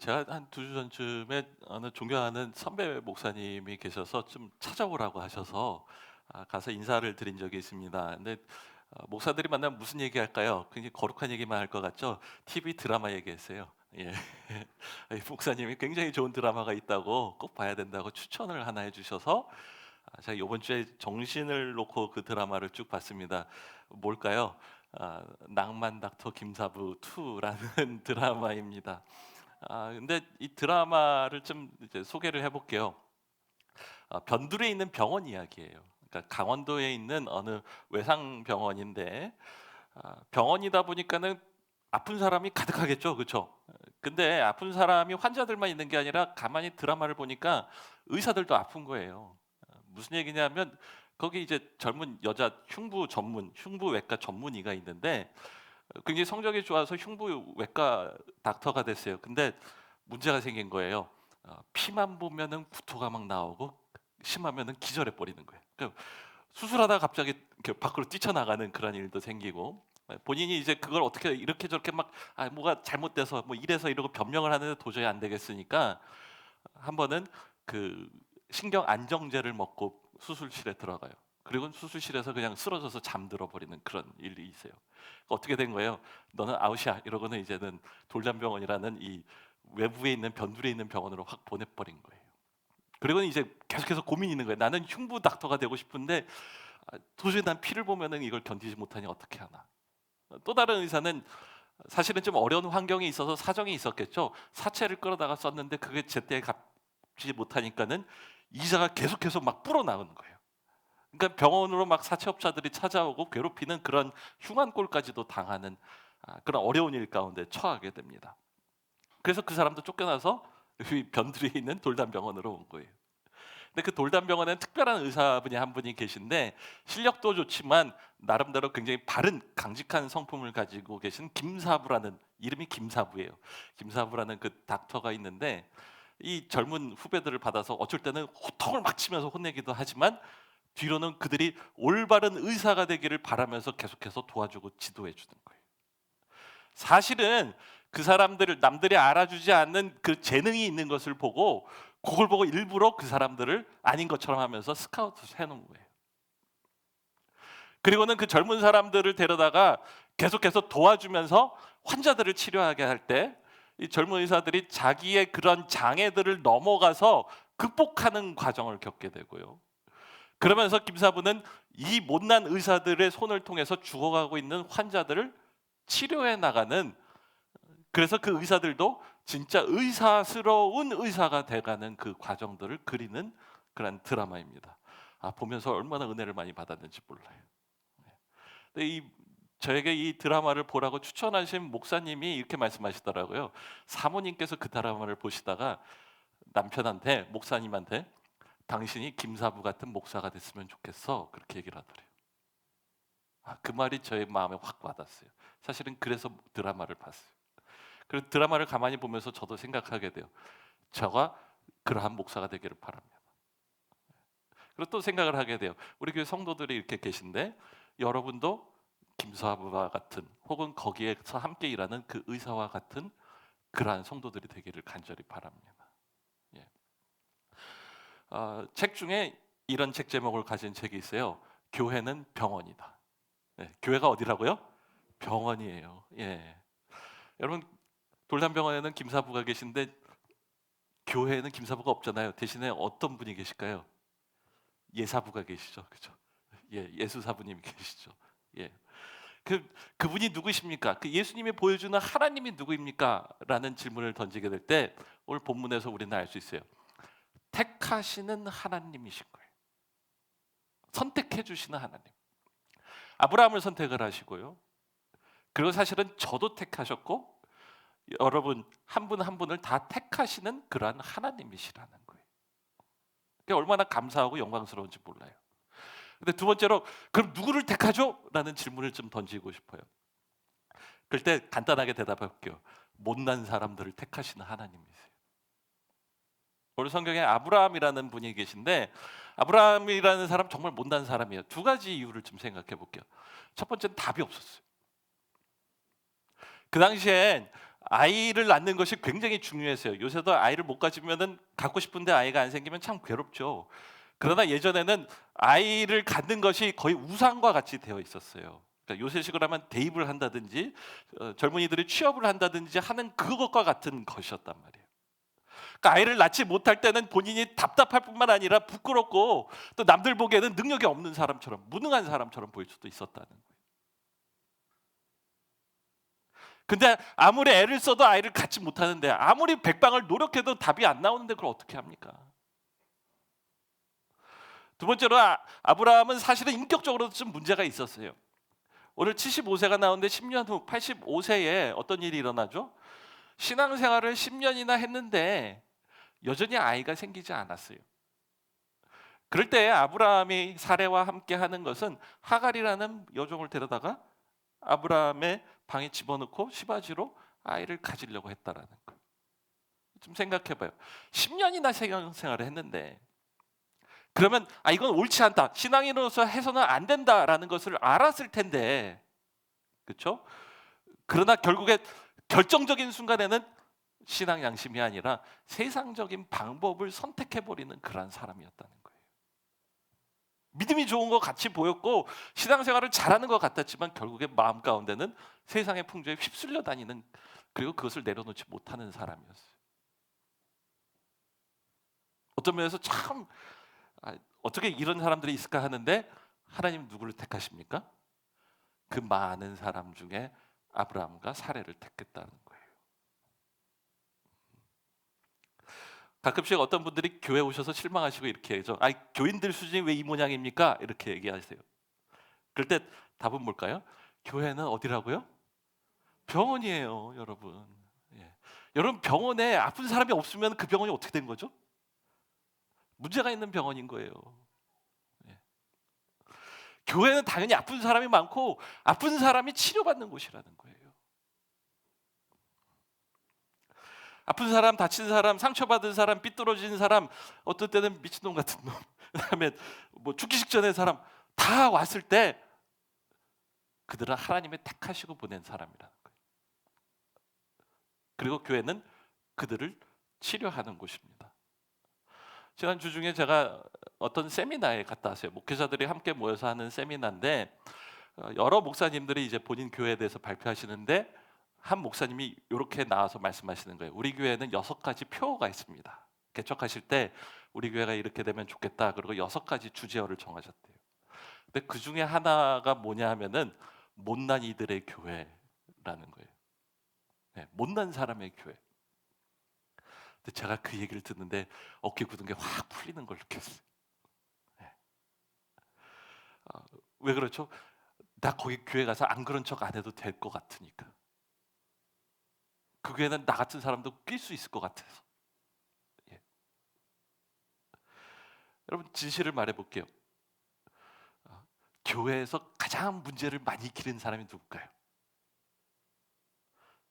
제가 한 2주 전쯤에 어느 존경하는 선배 목사님이 계셔서 좀 찾아오라고 하셔서 가서 인사를 드린 적이 있습니다. 근데 목사들이 만나면 무슨 얘기할까요? 굉장히 거룩한 얘기만 할 것 같죠? TV 드라마 얘기했어요. 예. 이 목사님이 굉장히 좋은 드라마가 있다고 꼭 봐야 된다고 추천을 하나 해주셔서 제가 이번 주에 정신을 놓고 그 드라마를 쭉 봤습니다. 뭘까요? 낭만 닥터 김사부 2라는 드라마입니다. 근데 이 드라마를 좀 이제 소개를 해볼게요. 변두리에 있는 병원 이야기예요. 그러니까 강원도에 있는 어느 외상 병원인데 병원이다 보니까는 아픈 사람이 가득하겠죠, 그렇죠? 근데 아픈 사람이 환자들만 있는 게 아니라 가만히 드라마를 보니까 의사들도 아픈 거예요. 무슨 얘기냐면 거기 이제 젊은 여자 흉부외과 전문의가 있는데 굉장히 성적이 좋아서 흉부외과 닥터가 됐어요. 근데 문제가 생긴 거예요. 피만 보면은 구토가 막 나오고 심하면은 기절해 버리는 거예요. 그러니까 수술하다가 갑자기 이렇게 밖으로 뛰쳐나가는 그런 일도 생기고 본인이 이제 그걸 어떻게 이렇게 저렇게 막 뭐가 잘못돼서 뭐 이래서 이러고 변명을 하는데 도저히 안 되겠으니까 한 번은 그 신경 안정제를 먹고 수술실에 들어가요. 그리고 수술실에서 그냥 쓰러져서 잠들어 버리는 그런 일이 있어요. 어떻게 된 거예요? "너는 아웃이야." 이러고는 이제는 돌담병원이라는 이 외부에 있는 변두리에 있는 병원으로 확 보내버린 거예요. 그리고는 이제 계속해서 고민이 있는 거예요. '나는 흉부 닥터가 되고 싶은데 도저히 난 피를 보면은 이걸 견디지 못하니 어떻게 하나.' 또 다른 의사는 사실은 좀 어려운 환경이 있어서 사정이 있었겠죠. 사채를 끌어다가 썼는데 그게 제때 갚지 못하니까는 이자가 계속해서 막 불어나오는 거예요. 그러니까 병원으로 막 사채업자들이 찾아오고 괴롭히는 그런 흉한 꼴까지도 당하는 그런 어려운 일 가운데 처하게 됩니다. 그래서 그 사람도 쫓겨나서 이 변두리에 있는 돌담병원으로 온 거예요. 근데 그 돌담병원에는 특별한 의사분이 한 분이 계신데 실력도 좋지만 나름대로 굉장히 바른 강직한 성품을 가지고 계신 김사부라는, 이름이 김사부예요. 김사부라는 그 닥터가 있는데 이 젊은 후배들을 받아서 어쩔 때는 호통을 막 치면서 혼내기도 하지만 뒤로는 그들이 올바른 의사가 되기를 바라면서 계속해서 도와주고 지도해 주는 거예요. 사실은 그 사람들을 남들이 알아주지 않는 그 재능이 있는 것을 보고 그걸 보고 일부러 그 사람들을 아닌 것처럼 하면서 스카우트를 해 놓은 거예요. 그리고는 그 젊은 사람들을 데려다가 계속해서 도와주면서 환자들을 치료하게 할 때 이 젊은 의사들이 자기의 그런 장애들을 넘어가서 극복하는 과정을 겪게 되고요. 그러면서 김사부는 이 못난 의사들의 손을 통해서 죽어가고 있는 환자들을 치료해 나가는, 그래서 그 의사들도 진짜 의사스러운 의사가 돼가는 그 과정들을 그리는 그런 드라마입니다. 보면서 얼마나 은혜를 많이 받았는지 몰라요. 네. 근데 저에게 이 드라마를 보라고 추천하신 목사님이 이렇게 말씀하시더라고요. 사모님께서 그 드라마를 보시다가 남편한테, 목사님한테 "당신이 김사부 같은 목사가 됐으면 좋겠어." 그렇게 얘기를 하더래요. 그 말이 저의 마음에 확 와닿았어요. 사실은 그래서 드라마를 봤어요. 그 드라마를 가만히 보면서 저도 생각하게 돼요. 저가 그러한 목사가 되기를 바랍니다. 그리고 또 생각을 하게 돼요. 우리 교회 성도들이 이렇게 계신데 여러분도 김사부와 같은, 혹은 거기에서 함께 일하는 그 의사와 같은 그러한 성도들이 되기를 간절히 바랍니다. 예. 책 중에 이런 책 제목을 가진 책이 있어요. 교회는 병원이다. 네, 교회가 어디라고요? 병원이에요. 예. 여러분, 돌담병원에는 김사부가 계신데 교회에는 김사부가 없잖아요. 대신에 어떤 분이 계실까요? 예사부가 계시죠. 그죠? 예, 예수사부님이 계시죠. 예. 그분이 누구십니까? 그 예수님이 보여주는 하나님이 누구입니까? 라는 질문을 던지게 될 때 오늘 본문에서 우리는 알 수 있어요. 택하시는 하나님이신 거예요. 선택해 주시는 하나님. 아브라함을 선택을 하시고요. 그리고 사실은 저도 택하셨고 여러분 한 분 한 분을 다 택하시는 그러한 하나님이시라는 거예요. 그게 얼마나 감사하고 영광스러운지 몰라요. 근데 두 번째로 그럼 누구를 택하죠? 라는 질문을 좀 던지고 싶어요. 그럴 때 간단하게 대답할게요. 못난 사람들을 택하시는 하나님이세요. 오늘 성경에 아브라함이라는 분이 계신데 아브라함이라는 사람 정말 못난 사람이에요. 두 가지 이유를 좀 생각해 볼게요. 첫 번째는 답이 없었어요. 그 당시엔 아이를 낳는 것이 굉장히 중요했어요. 요새도 아이를 못 가지면은 갖고 싶은데 아이가 안 생기면 참 괴롭죠. 그러나 예전에는 아이를 갖는 것이 거의 우상과 같이 되어 있었어요. 그러니까 요새식으로 하면 대입을 한다든지 젊은이들이 취업을 한다든지 하는 그것과 같은 것이었단 말이에요. 그러니까 아이를 낳지 못할 때는 본인이 답답할 뿐만 아니라 부끄럽고 또 남들 보기에는 능력이 없는 사람처럼 무능한 사람처럼 보일 수도 있었다는 거예요. 근데 아무리 애를 써도 아이를 갖지 못하는데 아무리 백방을 노력해도 답이 안 나오는데 그걸 어떻게 합니까? 두 번째로 아브라함은 사실은 인격적으로도 좀 문제가 있었어요. 오늘 75세가 나오는데 10년 후 85세에 어떤 일이 일어나죠? 신앙생활을 10년이나 했는데 여전히 아이가 생기지 않았어요. 그럴 때 아브라함이 사레와 함께 하는 것은 하갈이라는 여종을 데려다가 아브라함의 방에 집어넣고 시바지로 아이를 가지려고 했다라는 거예요. 좀 생각해 봐요. 10년이나 신앙생활을 했는데 그러면 이건 옳지 않다. 신앙인으로서 해서는 안 된다라는 것을 알았을 텐데. 그렇죠? 그러나 결국에 결정적인 순간에는 신앙 양심이 아니라 세상적인 방법을 선택해 버리는 그러한 사람이었다는 거예요. 믿음이 좋은 것 같이 보였고 신앙생활을 잘하는 것 같았지만 결국에 마음 가운데는 세상의 풍조에 휩쓸려 다니는, 그리고 그것을 내려놓지 못하는 사람이었어요. 어떤 면에서 참 어떻게 이런 사람들이 있을까 하는데 하나님 누구를 택하십니까? 그 많은 사람 중에 아브라함과 사레를 택했다는 거예요. 가끔씩 어떤 분들이 교회 오셔서 실망하시고 이렇게 해죠. 교인들 수준이 왜 이 모양입니까? 이렇게 얘기하세요. 그럴 때 답은 뭘까요? 교회는 어디라고요? 병원이에요, 여러분. 예. 여러분, 병원에 아픈 사람이 없으면 그 병원이 어떻게 된 거죠? 문제가 있는 병원인 거예요. 예. 교회는 당연히 아픈 사람이 많고 아픈 사람이 치료받는 곳이라는 거예요. 아픈 사람, 다친 사람, 상처받은 사람, 삐뚤어진 사람, 어떨 때는 미친놈 같은 놈, 그다음에 뭐 죽기 직전의 사람 다 왔을 때 그들은 하나님의 택하시고 보낸 사람이라는 거예요. 그리고 교회는 그들을 치료하는 곳입니다. 지난주 중에 제가 어떤 세미나에 갔다 왔어요. 목회자들이 함께 모여서 하는 세미나인데 여러 목사님들이 이제 본인 교회에 대해서 발표하시는데 한 목사님이 이렇게 나와서 말씀하시는 거예요. 우리 교회는 6가지 표어가 있습니다. 개척하실 때 우리 교회가 이렇게 되면 좋겠다. 그리고 6가지 주제어를 정하셨대요. 근데 그 중에 하나가 뭐냐 하면은 못난 이들의 교회라는 거예요. 네, 못난 사람의 교회. 근데 제가 그 얘기를 듣는데 어깨 굳은 게 확 풀리는 걸 느꼈어요. 네. 왜 그렇죠? 나 거기 교회 가서 안 그런 척 안 해도 될 것 같으니까. 그 교회는 나 같은 사람도 낄 수 있을 것 같아서. 예. 여러분, 진실을 말해볼게요. 교회에서 가장 문제를 많이 기른 사람이 누굴까요?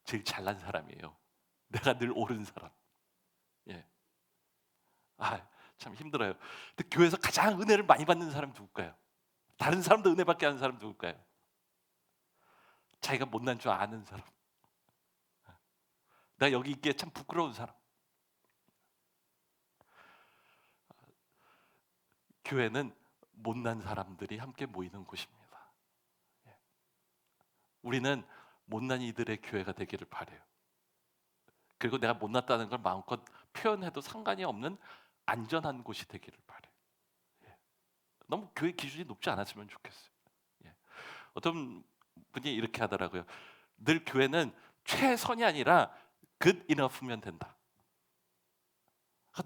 제일 잘난 사람이에요. 내가 늘 옳은 사람. 예. 참 힘들어요. 근데 교회에서 가장 은혜를 많이 받는 사람이 누굴까요? 다른 사람도 은혜 받게 하는 사람 누굴까요? 자기가 못난 줄 아는 사람. 내가 여기 있기에 참 부끄러운 사람. 교회는 못난 사람들이 함께 모이는 곳입니다. 예. 우리는 못난 이들의 교회가 되기를 바라요. 그리고 내가 못났다는 걸 마음껏 표현해도 상관이 없는 안전한 곳이 되기를 바라요. 예. 너무 교회 기준이 높지 않았으면 좋겠어요. 예. 어떤 분이 이렇게 하더라고요. 늘 교회는 최선이 아니라 good enough면 된다.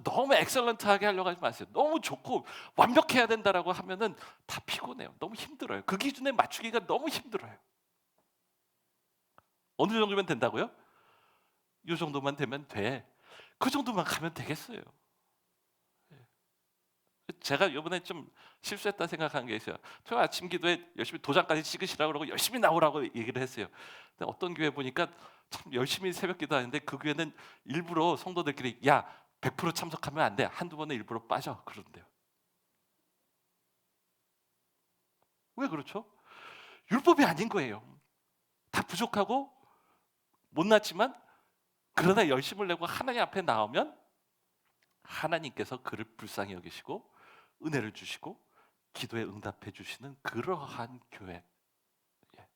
너무 엑셀런트하게 하려고 하지 마세요. 너무 좋고 완벽해야 된다라고 하면은 다 피곤해요. 너무 힘들어요. 그 기준에 맞추기가 너무 힘들어요. 어느 정도면 된다고요? 이 정도만 되면 돼. 그 정도만 가면 되겠어요. 제가 이번에 좀 실수했다 생각한 게 있어요. 토요 아침 기도에 열심히 도장까지 찍으시라고 그러고 열심히 나오라고 얘기를 했어요. 근데 어떤 교회 보니까 참 열심히 새벽 기도하는데 그 교회는 일부러 성도들끼리 100% 참석하면 안 돼. 한두 번은 일부러 빠져. 그러는데요. 왜 그렇죠? 율법이 아닌 거예요. 다 부족하고 못났지만 그러나 열심을 내고 하나님 앞에 나오면 하나님께서 그를 불쌍히 여기시고 은혜를 주시고 기도에 응답해 주시는 그러한 교회, 예,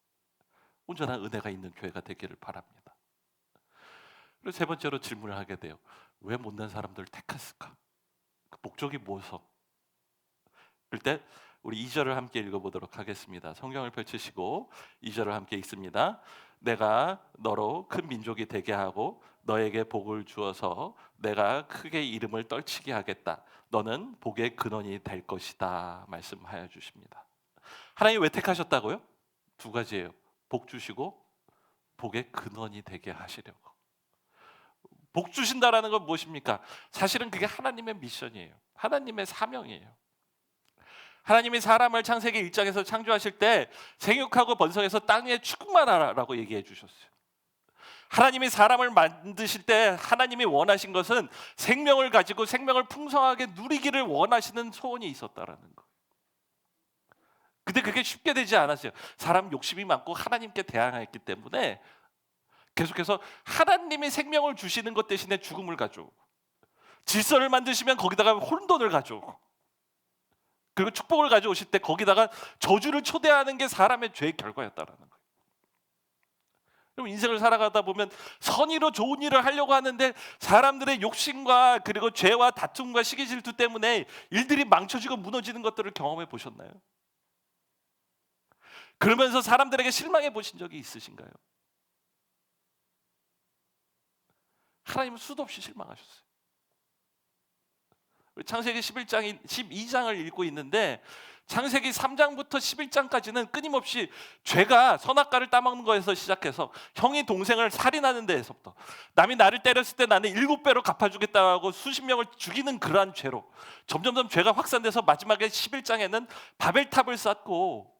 온전한 은혜가 있는 교회가 되기를 바랍니다. 그리고 세 번째로 질문을 하게 돼요. 왜 못난 사람들을 택했을까? 그 목적이 무엇서? 그럴 때 우리 2절을 함께 읽어보도록 하겠습니다. 성경을 펼치시고 2절을 함께 읽습니다. 내가 너로 큰 민족이 되게 하고 너에게 복을 주어서 내가 크게 이름을 떨치게 하겠다. 너는 복의 근원이 될 것이다. 말씀하여 주십니다. 하나님 왜 택하셨다고요? 두 가지예요. 복 주시고 복의 근원이 되게 하시려고. 복 주신다라는 건 무엇입니까? 사실은 그게 하나님의 미션이에요. 하나님의 사명이에요. 하나님이 사람을 창세기 1장에서 창조하실 때 생육하고 번성해서 땅 위에 축복만 하라고 얘기해 주셨어요. 하나님이 사람을 만드실 때 하나님이 원하신 것은 생명을 가지고 생명을 풍성하게 누리기를 원하시는 소원이 있었다라는 거예요. 근데 그게 쉽게 되지 않았어요. 사람 욕심이 많고 하나님께 대항했기 때문에 계속해서 하나님이 생명을 주시는 것 대신에 죽음을 가져오고, 질서를 만드시면 거기다가 혼돈을 가져오고, 그리고 축복을 가져오실 때 거기다가 저주를 초대하는 게 사람의 죄의 결과였다라는 거예요. 그럼 인생을 살아가다 보면 선의로 좋은 일을 하려고 하는데 사람들의 욕심과 그리고 죄와 다툼과 시기 질투 때문에 일들이 망쳐지고 무너지는 것들을 경험해 보셨나요? 그러면서 사람들에게 실망해 보신 적이 있으신가요? 하나님은 수도 없이 실망하셨어요. 창세기 12장을 읽고 있는데 창세기 3장부터 11장까지는 끊임없이 죄가 선악과를 따먹는 거에서 시작해서 형이 동생을 살인하는 데에서부터 남이 나를 때렸을 때 나는 7배로 갚아주겠다고 하고 수십 명을 죽이는 그러한 죄로 점점점 죄가 확산돼서 마지막에 11장에는 바벨탑을 쌓고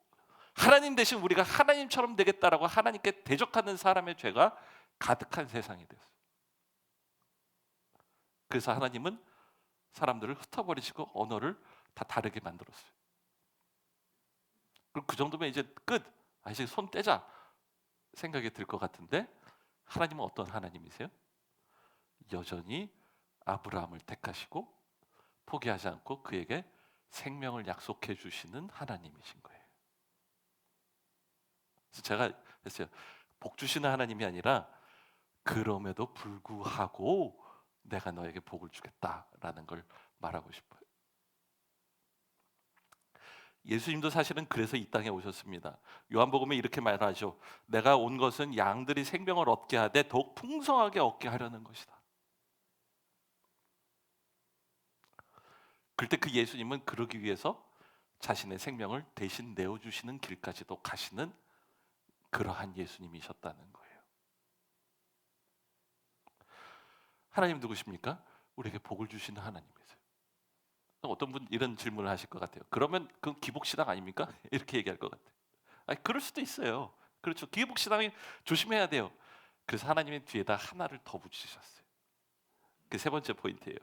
하나님 대신 우리가 하나님처럼 되겠다라고 하나님께 대적하는 사람의 죄가 가득한 세상이 됐어요. 그래서 하나님은 사람들을 흩어버리시고 언어를 다 다르게 만들었어요. 그럼 그 정도면 이제 끝. 이제 손 떼자 생각이 들 것 같은데 하나님은 어떤 하나님이세요? 여전히 아브라함을 택하시고 포기하지 않고 그에게 생명을 약속해 주시는 하나님이신 거예요. 그래서 제가 했어요. 복 주시는 하나님이 아니라 그럼에도 불구하고 내가 너에게 복을 주겠다라는 걸 말하고 싶어요. 예수님도 사실은 그래서 이 땅에 오셨습니다. 요한복음에 이렇게 말하죠. 내가 온 것은 양들이 생명을 얻게 하되 더욱 풍성하게 얻게 하려는 것이다. 그럴 때 그 예수님은 그러기 위해서 자신의 생명을 대신 내어주시는 길까지도 가시는 그러한 예수님이셨다는 거예요. 하나님 누구십니까? 우리에게 복을 주시는 하나님이세요. 어떤 분 이런 질문을 하실 것 같아요. 그러면 그건 기복신앙 아닙니까? 이렇게 얘기할 것 같아요. 그럴 수도 있어요. 그렇죠. 기복신앙이 조심해야 돼요. 그래서 하나님의 뒤에다 하나를 더 붙이셨어요. 그 세 번째 포인트예요.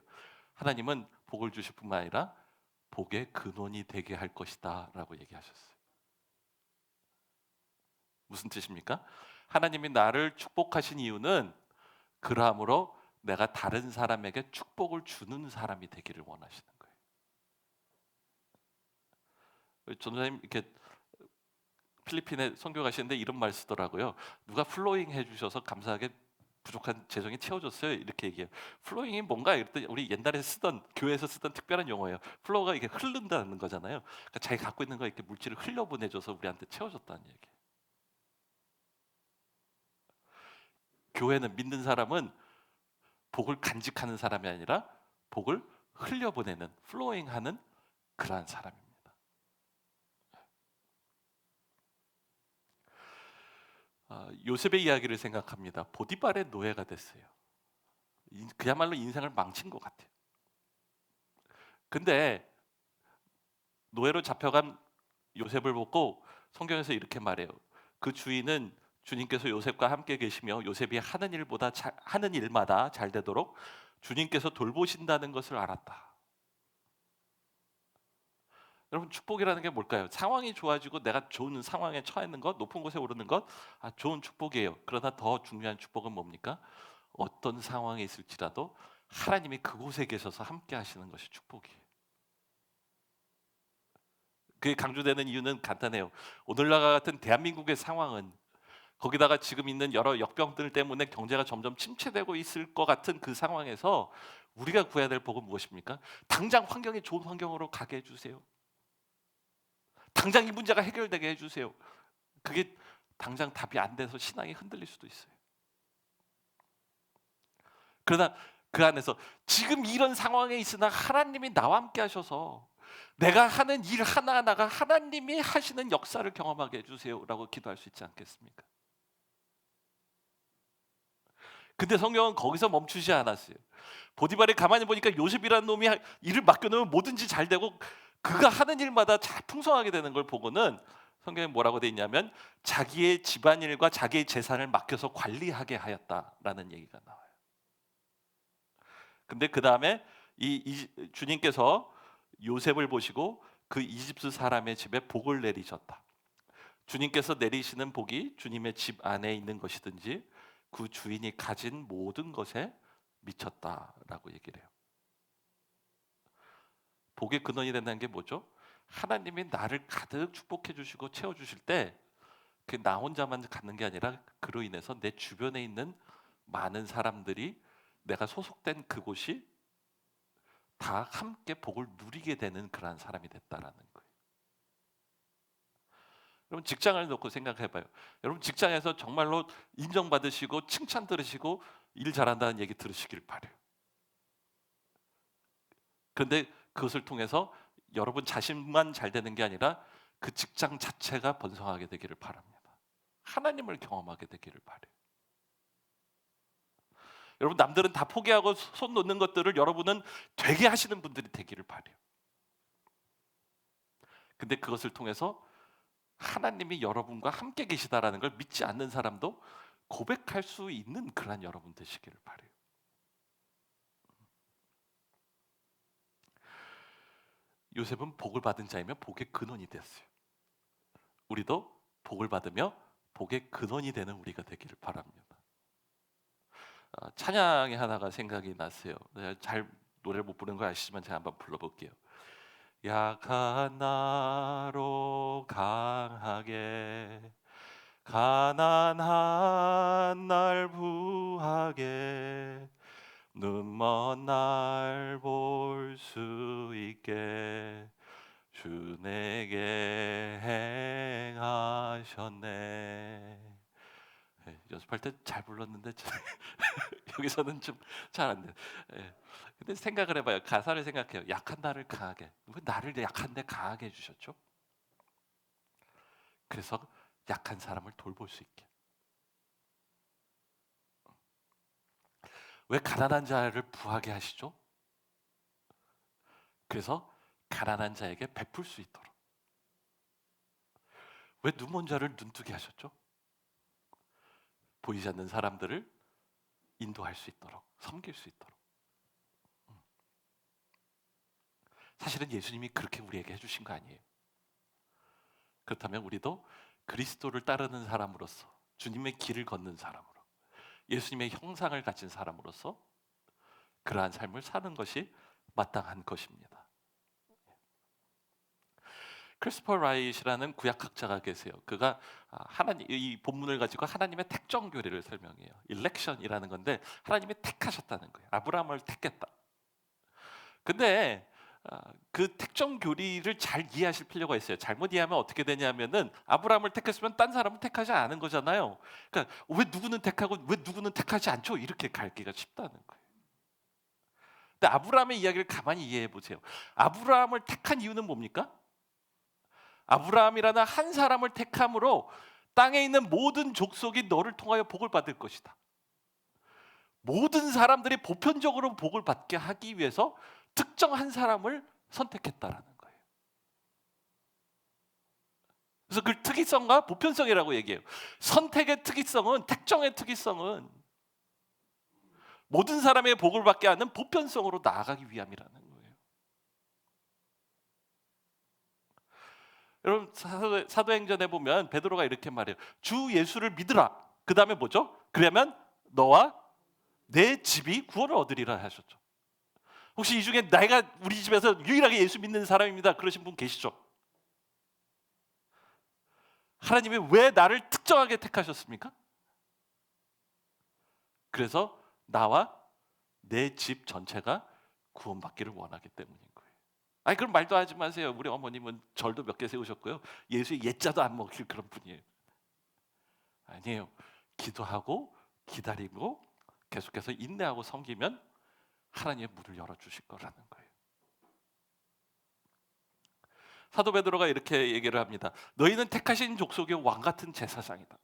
하나님은 복을 주실 뿐만 아니라 복의 근원이 되게 할 것이다 라고 얘기하셨어요. 무슨 뜻입니까? 하나님이 나를 축복하신 이유는 그러함으로 내가 다른 사람에게 축복을 주는 사람이 되기를 원하시는 거예요. 전도사님 이렇게 필리핀에 선교 가시는데 이런 말 쓰더라고요. 누가 플로잉 해주셔서 감사하게 부족한 재정이 채워졌어요. 이렇게 얘기해요. 플로잉이 뭔가 이랬더니 우리 옛날에 쓰던 교회에서 쓰던 특별한 용어예요. 플로우가 이게 흐른다는 거잖아요. 그러니까 자기 갖고 있는 거 이렇게 물질을 흘려보내줘서 우리한테 채워줬다는 얘기예요. 교회는 믿는 사람은 복을 간직하는 사람이 아니라 복을 흘려보내는 플로잉하는 그러한 사람입니다. 요셉의 이야기를 생각합니다. 보디발의 노예가 됐어요. 그야말로 인생을 망친 것 같아요. 근데 노예로 잡혀간 요셉을 보고 성경에서 이렇게 말해요. 그 주인은 주님께서 요셉과 함께 계시며 요셉이 하는 일마다 잘 되도록 주님께서 돌보신다는 것을 알았다. 여러분 축복이라는 게 뭘까요? 상황이 좋아지고 내가 좋은 상황에 처해 있는 것, 높은 곳에 오르는 것, 좋은 축복이에요. 그러나 더 중요한 축복은 뭡니까? 어떤 상황에 있을지라도 하나님이 그곳에 계셔서 함께 하시는 것이 축복이에요. 그게 강조되는 이유는 간단해요. 오늘날과 같은 대한민국의 상황은, 거기다가 지금 있는 여러 역병들 때문에 경제가 점점 침체되고 있을 것 같은 그 상황에서 우리가 구해야 될 복은 무엇입니까? 당장 환경이 좋은 환경으로 가게 해주세요. 당장 이 문제가 해결되게 해주세요. 그게 당장 답이 안 돼서 신앙이 흔들릴 수도 있어요. 그러나 그 안에서 지금 이런 상황에 있으나 하나님이 나와 함께 하셔서 내가 하는 일 하나하나가 하나님이 하시는 역사를 경험하게 해주세요라고 기도할 수 있지 않겠습니까? 근데 성경은 거기서 멈추지 않았어요. 보디발이 가만히 보니까 요셉이라는 놈이 일을 맡겨놓으면 뭐든지 잘 되고 그가 하는 일마다 잘 풍성하게 되는 걸 보고는 성경에 뭐라고 돼 있냐면 자기의 집안일과 자기의 재산을 맡겨서 관리하게 하였다라는 얘기가 나와요. 근데 그 다음에 주님께서 요셉을 보시고 그 이집트 사람의 집에 복을 내리셨다. 주님께서 내리시는 복이 주님의 집 안에 있는 것이든지 그 주인이 가진 모든 것에 미쳤다라고 얘기를 해요. 복의 근원이 된다는 게 뭐죠? 하나님이 나를 가득 축복해 주시고 채워 주실 때 그 나 혼자만 갖는 게 아니라 그로 인해서 내 주변에 있는 많은 사람들이 내가 소속된 그곳이 다 함께 복을 누리게 되는 그러한 사람이 됐다라는 거예요. 여러분 직장을 놓고 생각해 봐요. 여러분 직장에서 정말로 인정받으시고 칭찬 들으시고 일 잘한다는 얘기 들으시길 바라요. 그런데 그것을 통해서 여러분 자신만 잘 되는 게 아니라 그 직장 자체가 번성하게 되기를 바랍니다. 하나님을 경험하게 되기를 바라요. 여러분 남들은 다 포기하고 손 놓는 것들을 여러분은 되게 하시는 분들이 되기를 바라요. 근데 그것을 통해서 하나님이 여러분과 함께 계시다라는 걸 믿지 않는 사람도 고백할 수 있는 그러한 여러분 되시기를 바라요. 요셉은 복을 받은 자이며 복의 근원이 되었어요. 우리도 복을 받으며 복의 근원이 되는 우리가 되기를 바랍니다. 찬양의 하나가 생각이 났어요. 잘 노래를 못 부르는 거 아시지만 제가 한번 불러볼게요. 약한 나로 강하게 가난한 날 부하게 눈먼 날 볼 수 있게 주 내게 행하셨네. 네, 연습할 때 잘 불렀는데 여기서는 좀 잘 안 돼. 예. 근데 생각을 해봐요. 가사를 생각해요. 약한 나를 강하게. 왜 나를 약한데 강하게 해주셨죠? 그래서 약한 사람을 돌볼 수 있게. 왜 가난한 자를 부하게 하시죠? 그래서 가난한 자에게 베풀 수 있도록. 왜 눈먼 자를 눈뜨게 하셨죠? 보이지 않는 사람들을 인도할 수 있도록, 섬길 수 있도록. 사실은 예수님이 그렇게 우리에게 해주신 거 아니에요. 그렇다면 우리도 그리스도를 따르는 사람으로서, 주님의 길을 걷는 사람으로, 예수님의 형상을 가진 사람으로서 그러한 삶을 사는 것이 마땅한 것입니다. 크리스퍼 라이트라는 구약학자가 계세요. 그가 하나님 이 본문을 가지고 하나님의 택정 교리를 설명해요. 일렉션이라는 건데 하나님이 택하셨다는 거예요. 아브라함을 택했다. 근데 그 택정 교리를 잘 이해하실 필요가 있어요. 잘못 이해하면 어떻게 되냐면은 아브라함을 택했으면 딴 사람을 택하지 않은 거잖아요. 그러니까 왜 누구는 택하고 왜 누구는 택하지 않죠? 이렇게 갈기가 쉽다는 거예요. 근데 아브라함의 이야기를 가만히 이해해 보세요. 아브라함을 택한 이유는 뭡니까? 아브라함이라는 한 사람을 택함으로 땅에 있는 모든 족속이 너를 통하여 복을 받을 것이다. 모든 사람들이 보편적으로 복을 받게 하기 위해서 특정한 사람을 선택했다라는 거예요. 그래서 그 특이성과 보편성이라고 얘기해요. 선택의 특이성은, 택정의 특이성은 모든 사람의 복을 받게 하는 보편성으로 나아가기 위함이라는 거예요. 여러분 사도행전에 보면 베드로가 이렇게 말해요. 주 예수를 믿으라. 그 다음에 뭐죠? 그러면 너와 내 집이 구원을 얻으리라 하셨죠. 혹시 이 중에 내가 우리 집에서 유일하게 예수 믿는 사람입니다 그러신 분 계시죠? 하나님이 왜 나를 특정하게 택하셨습니까? 그래서 나와 내 집 전체가 구원받기를 원하기 때문인 거예요. 아니 그럼 말도 하지 마세요. 우리 어머님은 절도 몇 개 세우셨고요. 예수의 옛자도 안 먹힐 그런 분이에요. 아니에요. 기도하고 기다리고 계속해서 인내하고 섬기면 하나님의 문을 열어주실 거라는 거예요. 사도 베드로가 이렇게 얘기를 합니다. 너희는 택하신 족속의 왕 같은 제사장이다.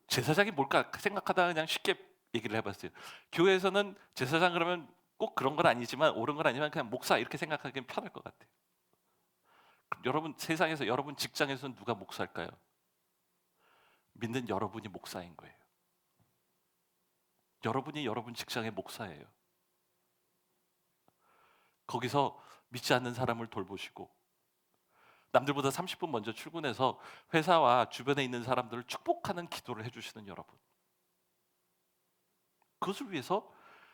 제사장이 뭘까 생각하다가 그냥 쉽게 얘기를 해봤어요. 교회에서는 제사장 그러면 꼭 그런 건 아니지만 옳은 건 아니지만 그냥 목사 이렇게 생각하기엔 편할 것 같아요. 여러분 세상에서 여러분 직장에서는 누가 목사일까요? 믿는 여러분이 목사인 거예요. 여러분이 여러분 직장의 목사예요. 거기서 믿지 않는 사람을 돌보시고 남들보다 30분 먼저 출근해서 회사와 주변에 있는 사람들을 축복하는 기도를 해주시는 여러분. 그것을 위해서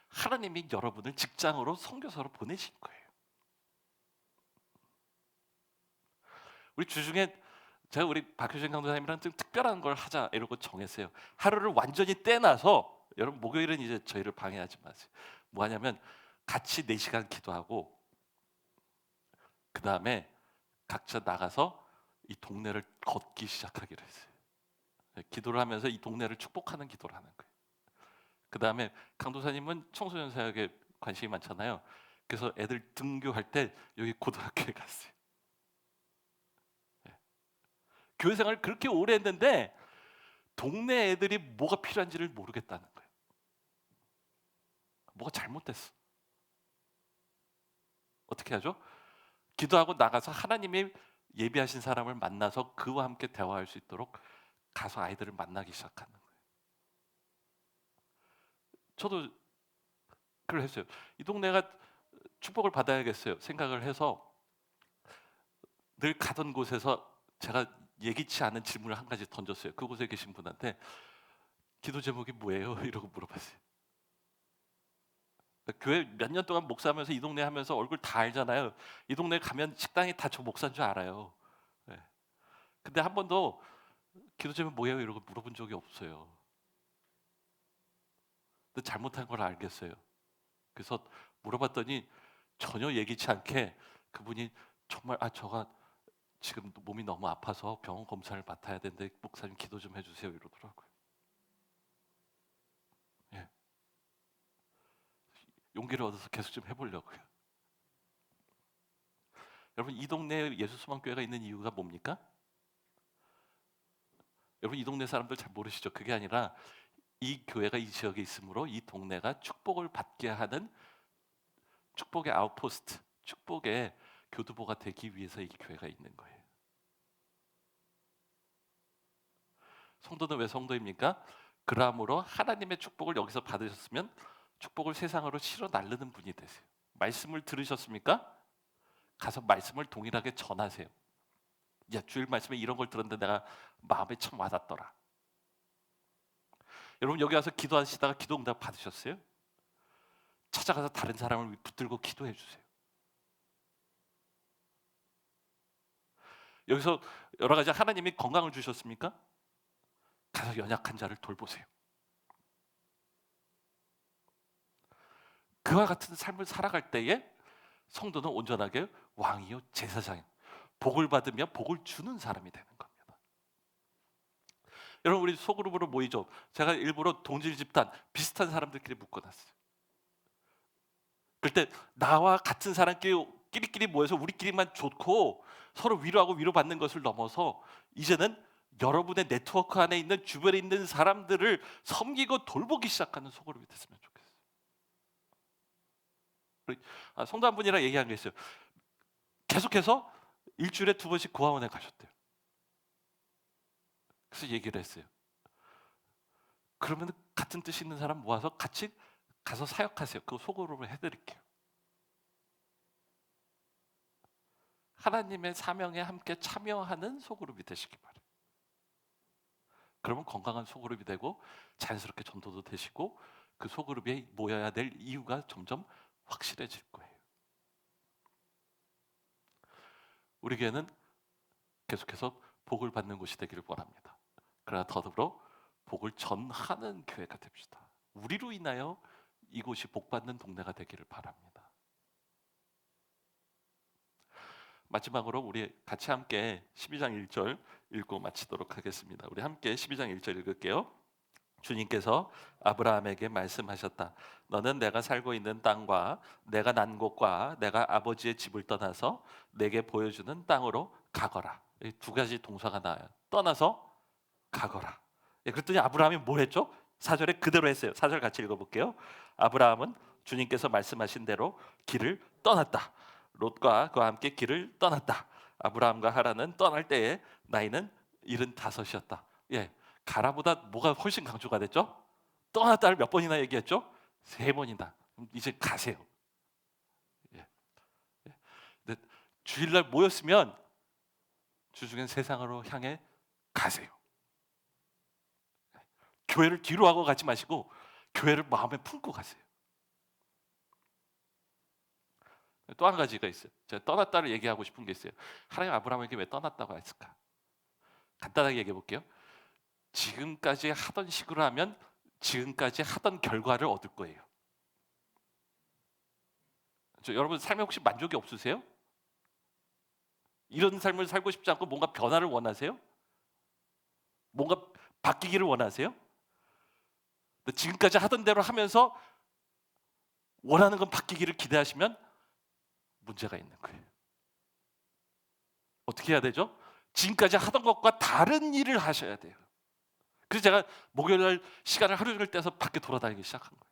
하나님이 여러분을 직장으로 선교사로 보내신 거예요. 우리 주중에 제가 우리 박효신 강도사님이랑 좀 특별한 걸 하자 이러고 정했어요. 하루를 완전히 떼놔서 여러분 목요일은 이제 저희를 방해하지 마세요. 뭐 하냐면 같이 4시간 기도하고 그 다음에 각자 나가서 이 동네를 걷기 시작하기로 했어요. 기도를 하면서 이 동네를 축복하는 기도를 하는 거예요. 그 다음에 강도사님은 청소년 사역에 관심이 많잖아요. 그래서 애들 등교할 때 여기 고등학교에 갔어요. 교회 생활을 그렇게 오래 했는데 동네 애들이 뭐가 필요한지를 모르겠다는 거예요. 뭐가 잘못됐어. 어떻게 하죠? 기도하고 나가서 하나님이 예비하신 사람을 만나서 그와 함께 대화할 수 있도록 가서 아이들을 만나기 시작하는 거예요. 저도 그걸 했어요. 이 동네가 축복을 받아야겠어요 생각을 해서 늘 가던 곳에서 제가 예기치 않은 질문을 한 가지 던졌어요. 그곳에 계신 분한테 기도 제목이 뭐예요? 이러고 물어봤어요. 교회 몇 년 동안 목사하면서 이 동네 하면서 얼굴 다 알잖아요. 이 동네 가면 식당이 다 저 목사인 줄 알아요. 네. 근데 한 번도 기도 제목 뭐예요? 이러고 물어본 적이 없어요. 근데 잘못한 걸 알겠어요. 그래서 물어봤더니 전혀 예기치 않게 그분이 정말 저가 지금 몸이 너무 아파서 병원 검사를 맡아야 되는데 목사님 기도 좀 해주세요 이러더라고요. 예. 용기를 얻어서 계속 좀 해보려고요. 여러분 이 동네에 예수 수망교회가 있는 이유가 뭡니까? 여러분 이 동네 사람들 잘 모르시죠? 그게 아니라 이 교회가 이 지역에 있으므로 이 동네가 축복을 받게 하는 축복의 아웃포스트, 축복의 교두보가 되기 위해서 이 교회가 있는 거예요. 성도는 왜 성도입니까? 그러므로 하나님의 축복을 여기서 받으셨으면 축복을 세상으로 실어 날르는 분이 되세요. 말씀을 들으셨습니까? 가서 말씀을 동일하게 전하세요. 야, 주일 말씀에 이런 걸 들었는데 내가 마음에 참 와닿더라. 여러분 여기 와서 기도하시다가 기도 응답 받으셨어요? 찾아가서 다른 사람을 붙들고 기도해 주세요. 여기서 여러 가지 하나님이 건강을 주셨습니까? 가서 연약한 자를 돌보세요. 그와 같은 삶을 살아갈 때에 성도는 온전하게 왕이요 제사장이요 복을 받으며 복을 주는 사람이 되는 겁니다. 여러분 우리 소그룹으로 모이죠. 제가 일부러 동질 집단 비슷한 사람들끼리 묶어놨어요. 그때 나와 같은 사람끼리 모여서 우리끼리만 좋고 서로 위로하고 위로받는 것을 넘어서 이제는 여러분의 네트워크 안에 있는 주변에 있는 사람들을 섬기고 돌보기 시작하는 소그룹이 됐으면 좋겠어요. 성도 한 분이랑 얘기한 게 있어요. 계속해서 일주일에 2번씩 고아원에 가셨대요. 그래서 얘기를 했어요. 그러면 같은 뜻 있는 사람 모아서 같이 가서 사역하세요. 그 소그룹을 해드릴게요. 하나님의 사명에 함께 참여하는 소그룹이 되시기 바랍니다. 그러면 건강한 소그룹이 되고 자연스럽게 전도도 되시고 그 소그룹에 모여야 될 이유가 점점 확실해질 거예요. 우리 교회는 계속해서 복을 받는 곳이 되기를 원합니다. 그러나 더불어 복을 전하는 교회가 됩시다. 우리로 인하여 이곳이 복받는 동네가 되기를 바랍니다. 마지막으로 우리 같이 함께 12장 1절 읽고 마치도록 하겠습니다. 우리 함께 12장 1절 읽을게요. 주님께서 아브라함에게 말씀하셨다. 너는 내가 살고 있는 땅과 내가 난 곳과 내가 아버지의 집을 떠나서 내게 보여주는 땅으로 가거라. 이 두 가지 동사가 나와요. 떠나서 가거라. 그랬더니 아브라함이 뭐 했죠? 4절에 그대로 했어요. 4절 같이 읽어볼게요. 아브라함은 주님께서 말씀하신 대로 길을 떠났다. 롯과 그와 함께 길을 떠났다. 아브라함과 하란은 떠날 때에 나이는 75이었다. 예, 가라보다 뭐가 훨씬 강조가 됐죠? 떠났다를 몇 번이나 얘기했죠? 3번이나. 이제 가세요. 예. 근데 주일날 모였으면 주중엔 세상으로 향해 가세요. 교회를 뒤로 하고 가지 마시고 교회를 마음에 품고 가세요. 또 한 가지가 있어요. 제가 떠났다를 얘기하고 싶은 게 있어요. 하나님 아브라함에게 왜 떠났다고 했을까? 간단하게 얘기해 볼게요. 지금까지 하던 식으로 하면 지금까지 하던 결과를 얻을 거예요. 여러분 삶에 혹시 만족이 없으세요? 이런 삶을 살고 싶지 않고 뭔가 변화를 원하세요? 뭔가 바뀌기를 원하세요? 지금까지 하던 대로 하면서 원하는 건 바뀌기를 기대하시면 문제가 있는 거예요. 어떻게 해야 되죠? 지금까지 하던 것과 다른 일을 하셔야 돼요. 그래서 제가 목요일 시간을 하루 종일 떼서 밖에 돌아다니기 시작한 거예요.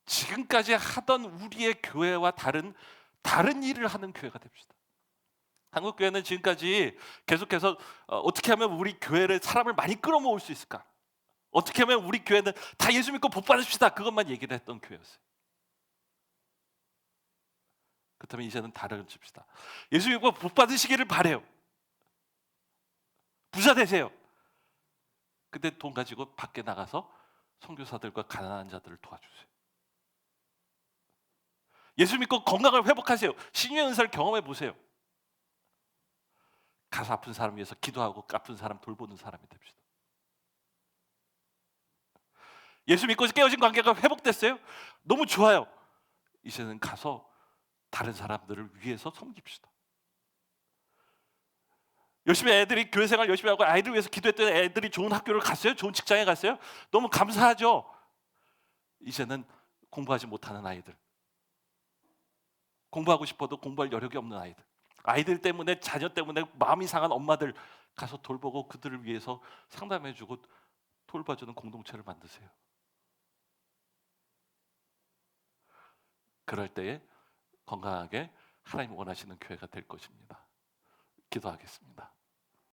지금까지 하던 우리의 교회와 다른 일을 하는 교회가 됩시다. 한국 교회는 지금까지 계속해서 어떻게 하면 우리 교회를 사람을 많이 끌어모을 수 있을까? 어떻게 하면 우리 교회는 다 예수 믿고 복 받읍시다. 그것만 얘기를 했던 교회였어요. 그렇다면 이제는 다른 칩시다. 예수 믿고 복 받으시기를 바래요. 부자 되세요. 근데 돈 가지고 밖에 나가서 선교사들과 가난한 자들을 도와주세요. 예수 믿고 건강을 회복하세요. 신유의 은사를 경험해 보세요. 가서 아픈 사람 위해서 기도하고 아픈 사람 돌보는 사람이 됩시다. 예수 믿고 깨어진 관계가 회복됐어요? 너무 좋아요. 이제는 가서 다른 사람들을 위해서 섬깁시다. 열심히 애들이 교회 생활 열심히 하고 아이들 위해서 기도했던 애들이 좋은 학교를 갔어요? 좋은 직장에 갔어요? 너무 감사하죠. 이제는 공부하지 못하는 아이들, 공부하고 싶어도 공부할 여력이 없는 아이들 때문에 자녀 때문에 마음이 상한 엄마들 가서 돌보고 그들을 위해서 상담해주고 돌봐주는 공동체를 만드세요. 그럴 때에 건강하게 하나님 원하시는 교회가 될 것입니다. 기도하겠습니다.